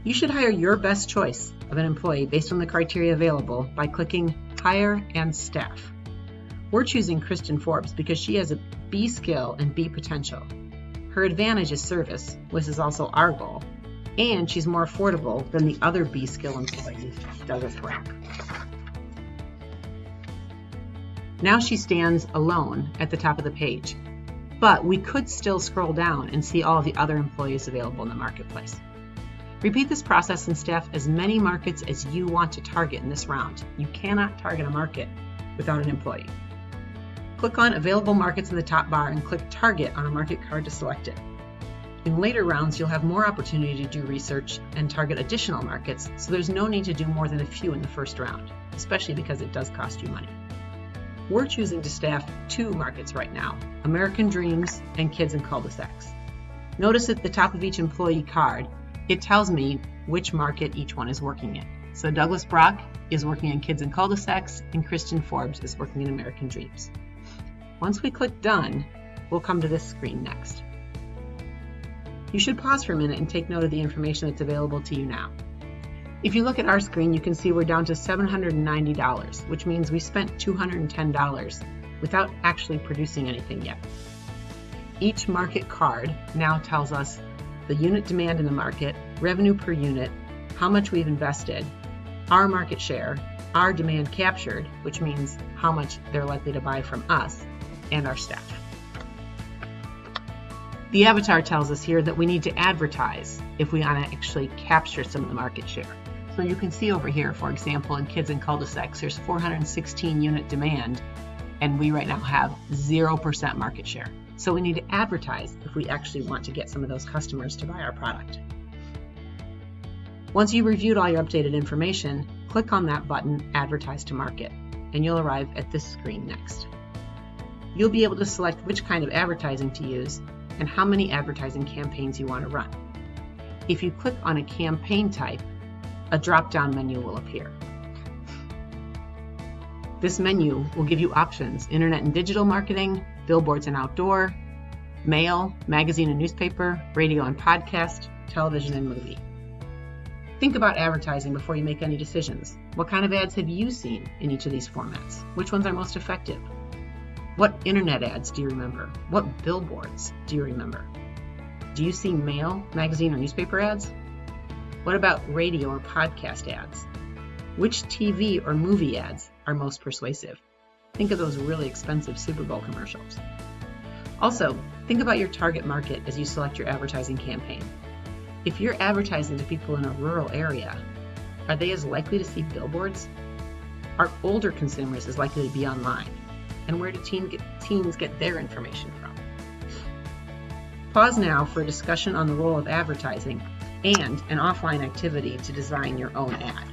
You should hire your best choice of an employee based on the criteria available by clicking Hire and Staff. We're choosing Kristen Forbes because she has a B skill and B potential. Her advantage is service, which is also our goal, and she's more affordable than the other B skill employee, Douglas Brock. Now she stands alone at the top of the page, but we could still scroll down and see all of the other employees available in the marketplace. Repeat this process and staff as many markets as you want to target in this round. You cannot target a market without an employee. Click on Available Markets in the top bar and click Target on a market card to select it. In later rounds, you'll have more opportunity to do research and target additional markets, so there's no need to do more than a few in the first round, especially because it does cost you money. We're choosing to staff 2 markets right now, American Dreams and Kids in Cul-de-sacs. Notice at the top of each employee card, it tells me which market each one is working in. So Douglas Brock is working in Kids in Cul-de-sacs and Kristen Forbes is working in American Dreams. Once we click Done, we'll come to this screen next. You should pause for a minute and take note of the information that's available to you now. If you look at our screen, you can see we're down to $790, which means we spent $210 without actually producing anything yet. Each market card now tells us the unit demand in the market, revenue per unit, how much we've invested, our market share, our demand captured, which means how much they're likely to buy from us, and our staff. The avatar tells us here that we need to advertise if we want to actually capture some of the market share. So you can see over here, for example, in Kids in Cul-de-sacs, there's 416 unit demand, and we right now have 0% market share. So we need to advertise if we actually want to get some of those customers to buy our product. Once you've reviewed all your updated information, click on that button, Advertise to Market, and you'll arrive at this screen next. You'll be able to select which kind of advertising to use and how many advertising campaigns you want to run. If you click on a campaign type, a drop-down menu will appear. This menu will give you options: internet and digital marketing, billboards and outdoor, mail, magazine and newspaper, radio and podcast, television and movie. Think about advertising before you make any decisions. What kind of ads have you seen in each of these formats? Which ones are most effective? What internet ads do you remember? What billboards do you remember? Do you see mail, magazine, or newspaper ads? What about radio or podcast ads? Which TV or movie ads are most persuasive? Think of those really expensive Super Bowl commercials. Also, think about your target market as you select your advertising campaign. If you're advertising to people in a rural area, are they as likely to see billboards? Are older consumers as likely to be online? And where do teens get their information from? Pause now for a discussion on the role of advertising and an offline activity to design your own ad.